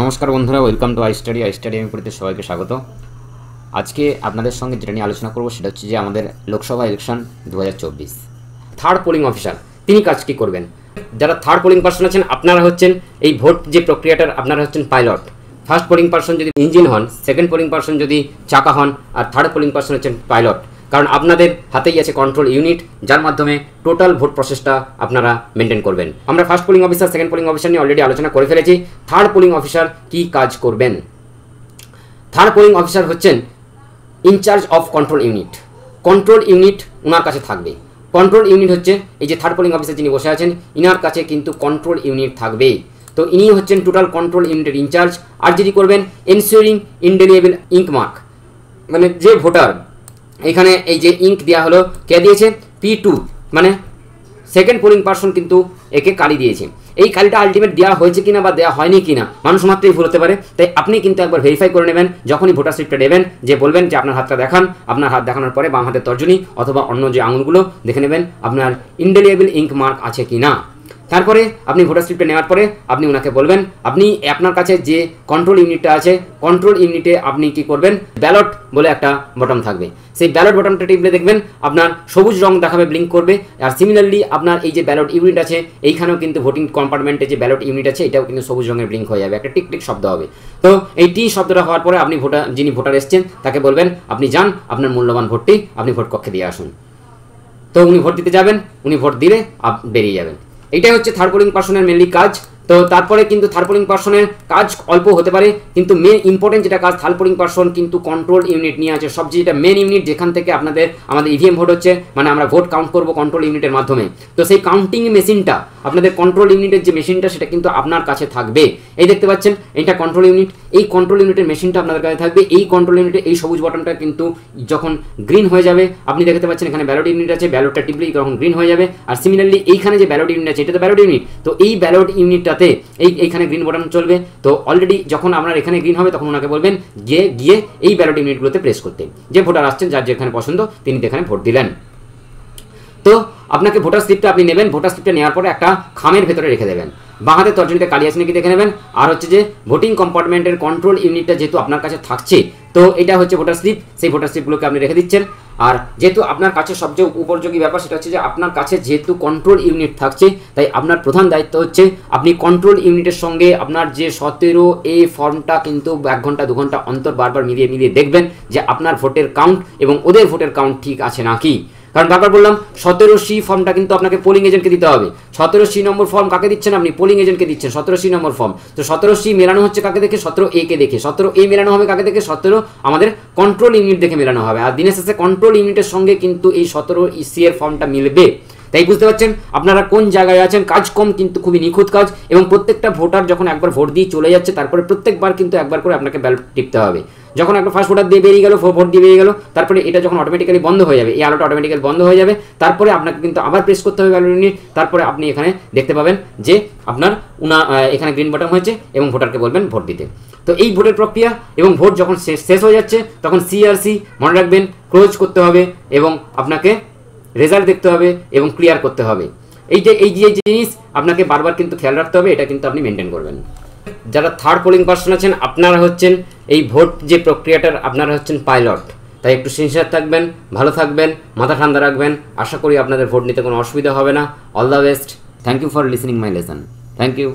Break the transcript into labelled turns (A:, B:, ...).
A: নমস্কার বন্ধুরা, welcome to I study আমি পড়তে সবাইকে স্বাগত। আজকে আপনাদের সঙ্গে যেটা নিয়ে আলোচনা করব সেটা হচ্ছে যে আমাদের Lok Sabha election 2024 third polling officer তিনি কাজ কী করবেন। যারা থার্ড পোলিং পার্সন আছেন আপনারা হচ্ছেন এই ভোট যে প্রক্রিয়াটার আপনারা হচ্ছেন পাইলট। ফার্স্ট পোলিং পার্সন যদি ইঞ্জিন হন, সেকেন্ড পোলিং পার্সন যদি চাকা হন, আর থার্ড পোলিং পার্সন হচ্ছেন পাইলট। কারণ আপনাদের হাতেই আছে কন্ট্রোল ইউনিট, যার মাধ্যমে টোটাল ভোট প্রসেসটা আপনারা মেনটেন করবেন। আমরা first polling officer, second polling officer নিয়ে অলরেডি আলোচনা করে ফেলেছি। থার্ড পোলিং অফিসার কি কাজ করবেন? থার্ড পোলিং অফিসার হচ্ছেন in charge of control unit. Control unit ওনার কাছে থাকবে। কন্ট্রোল ইউনিট হচ্ছে এই যে থার্ড পোলিং অফিসার যিনি বসে আছেন, ইনার কাছে কিন্তু কন্ট্রোল ইউনিট থাকবে। তো ইনি হচ্ছেন টোটাল কন্ট্রোল ইউনিটের ইনচার্জ। আর যিনি করবেন এনশিওরিং ইনডেলিয়েবল ইঙ্ক মার্ক, মানে যে ভোটার এখানে এই যে ইঙ্ক দেওয়া হলো, কে দিয়েছে? P2, মানে সেকেন্ড পোলিং পার্সন কিন্তু একে কালি দিয়েছে। এই কালিটা আলটিমেট দেওয়া হয়েছে কিনা বা দেওয়া হয়নি কিনা মানুষ মাত্রই ভুল হতে পারে, তাই আপনি কিন্তু একবার ভেরিফাই করে নেবেন যখনই ভোটার স্লিপটা দেবেন, যে বলবেন যে আপনার হাতটা দেখান। আপনার হাত দেখানোর পরে বাম হাতের তর্জনী অথবা অন্য যে আঙুলগুলো দেখে নেবেন আপনার ইনডেলিয়েবল ইঙ্ক মার্ক আছে কিনা। তারপরে আপনি ভোটার স্লিপটা নেওয়ার পরে আপনি ওনাকে বলবেন, আপনি আপনার কাছে যে কন্ট্রোল ইউনিটটা আছে, কন্ট্রোল ইউনিটে আপনি কি করবেন, ব্যালট বলে একটা বটন থাকবে। সেই ব্যালট বটনটা টিপলে দেখবেন আপনার সবুজ রং দেখাবে, ব্লিঙ্ক করবে। আর সিমিলারলি আপনার এই যে ব্যালট ইউনিট আছে, এইখানেও কিন্তু ভোটিং কম্পার্টমেন্টে যে ব্যালট ইউনিট আছে এটাও কিন্তু সবুজ রঙের ব্লিঙ্ক হয়ে যাবে, একটা টিকটিক শব্দ হবে। তো এই টি শব্দটা হওয়ার পরে আপনি যিনি ভোটার এসছেন তাকে বলবেন আপনি যান, আপনার মূল্যবান ভোটটি আপনি ভোট কক্ষে দিয়ে আসুন। তো উনি ভোট দিতে যাবেন, উনি ভোট দিলে বেরিয়ে যাবেন। এইটাই হচ্ছে থার্ড পোলিং পার্সনের মেনলি কাজ। তো তারপরে কিন্তু থার্ড পোলিং পার্সনের কাজ অল্প হতে পারে, কিন্তু মেন ইম্পর্টেন্ট যেটা কাজ থার্ড পোলিং পার্সন কিন্তু কন্ট্রোল ইউনিট নিয়ে আছে। সবচেয়ে যেটা মেন ইউনিট, যেখান থেকে আমাদের ইভিএম ভোট হচ্ছে, মানে আমরা ভোট কাউন্ট করব কন্ট্রোল ইউনিটের মাধ্যমে। তো সেই কাউন্টিং মেশিনটা, আপনাদের কন্ট্রোল ইউনিটের যে মেশিনটা সেটা কিন্তু আপনার কাছে থাকবে। এই দেখতে পাচ্ছেন এইটা কন্ট্রোল ইউনিট, এই কন্ট্রোল ইউনিটের মেশিনটা আপনাদের কাছে থাকবে। এই কন্ট্রোল ইউনিটে এই সবুজ বটনটা কিন্তু যখন গ্রিন হয়ে যাবে, আপনি দেখতে পাচ্ছেন এখানে ব্যালট ইউনিট আছে, ব্যালটটা টিপলেই তখন গ্রিন হয়ে যাবে। আর সিমিলারলি এইখানে যে ব্যালট ইউনিট আছে এটা তো ব্যালট ইউনিট, তো এই ব্যালট ইউনিটটাতে এইখানে গ্রিন বটন চলবে। তো অলরেডি যখন আপনার এখানে গ্রিন হবে তখন ওনাকে বলবেন গিয়ে এই ব্যালট ইউনিটগুলোতে প্রেস করতে। যে ভোটার আসছেন, যার যেখানে পছন্দ তিনি এখানে ভোট দিলেন। তো আপনাকে ভোটার স্লিপটা আপনি নেবেন, ভোটার স্লিপটা নেওয়ার পরে একটা খামের ভেতরে রেখে দেবেন। বাঁ হাতের তর্জনীতে কালি আছে নাকি দেখে নেবেন। আর হচ্ছে যে ভোটিং কম্পার্টমেন্টের কন্ট্রোল ইউনিটটা যেহেতু আপনার কাছে থাকছে, তো এটা হচ্ছে ভোটার স্লিপ, সেই ভোটার স্লিপগুলোকে আপনি রেখে দিচ্ছেন। আর যেহেতু আপনার কাছে সবচেয়ে উপযোগী ব্যাপার সেটা হচ্ছে যে আপনার কাছে যেহেতু কন্ট্রোল ইউনিট থাকছে, তাই আপনার প্রধান দায়িত্ব হচ্ছে আপনি কন্ট্রোল ইউনিটের সঙ্গে আপনার যে 17A ফর্মটা কিন্তু 1 ঘন্টা 2 ঘন্টা অন্তর বারবার মিলিয়ে দেখবেন যে আপনার ভোটের কাউন্ট এবং ওদের ভোটের কাউন্ট ঠিক আছে নাকি। কারণ বারবার বললাম 17C ফর্মটা কিন্তু আপনাকে পোলিং এজেন্টকে দিতে হবে। 17C নম্বর ফর্ম কাকে দিচ্ছেন? আপনি পোলিং এজেন্টকে দিচ্ছেন 17C নম্বর ফর্ম। তো 17C মেলানো হচ্ছে কাকে দেখে? 17A কে দেখে। 17A মেলানো হবে কাকে দেখে? 17 আমাদের কন্ট্রোল ইউনিট দেখে মেলানো হবে। আর দিনের শেষে কন্ট্রোল ইউনিটের সঙ্গে কিন্তু এই 17C এর ফর্মটা মিলবে। তাই বুঝতে পারছেন আপনারা কোন জায়গায় আছেন। কাজ কম কিন্তু খুবই নিখুঁত কাজ, এবং প্রত্যেকটা ভোটার যখন একবার ভোট দিয়ে চলে যাচ্ছে তারপরে প্রত্যেকবার কিন্তু একবার করে আপনাকে ব্যালট টিপতে হবে। যখন একবার ফার্স্ট ভোটার দিয়ে বেরিয়ে গেল, ভোট দিয়ে বেরিয়ে গেল, তারপরে এটা যখন অটোমেটিক্যালি বন্ধ হয়ে যাবে, এই আলোটা অটোমেটিক্যালি বন্ধ হয়ে যাবে, তারপরে আপনাকে কিন্তু আবার প্রেস করতে হবে ব্যালট ইউনিট। তারপরে আপনি এখানে দেখতে পাবেন যে আপনার এখানে গ্রিন বাটন হয়েছে এবং ভোটারকে বলবেন ভোট দিতে। তো এই ভোটের প্রক্রিয়া, এবং ভোট যখন শেষ হয়ে যাচ্ছে তখন CRC মনে রাখবেন ক্লোজ করতে হবে এবং আপনাকে রেজাল্ট দেখতে হবে এবং ক্লিয়ার করতে হবে। এই যে জিনিস আপনাকে বারবার কিন্তু খেয়াল রাখতে হবে, এটা কিন্তু আপনি মেনটেন করবেন। যারা থার্ড পোলিং পার্সন আছেন আপনারা হচ্ছেন এই ভোট যে প্রক্রিয়াটার আপনারা হচ্ছেন পাইলট। তাই একটু সিনসিয়ার থাকবেন, ভালো থাকবেন, মাথা ঠান্ডা রাখবেন। আশা করি আপনাদের ভোট নিতে কোনো অসুবিধা হবে না। All the best. Thank you for listening my lesson. Thank you.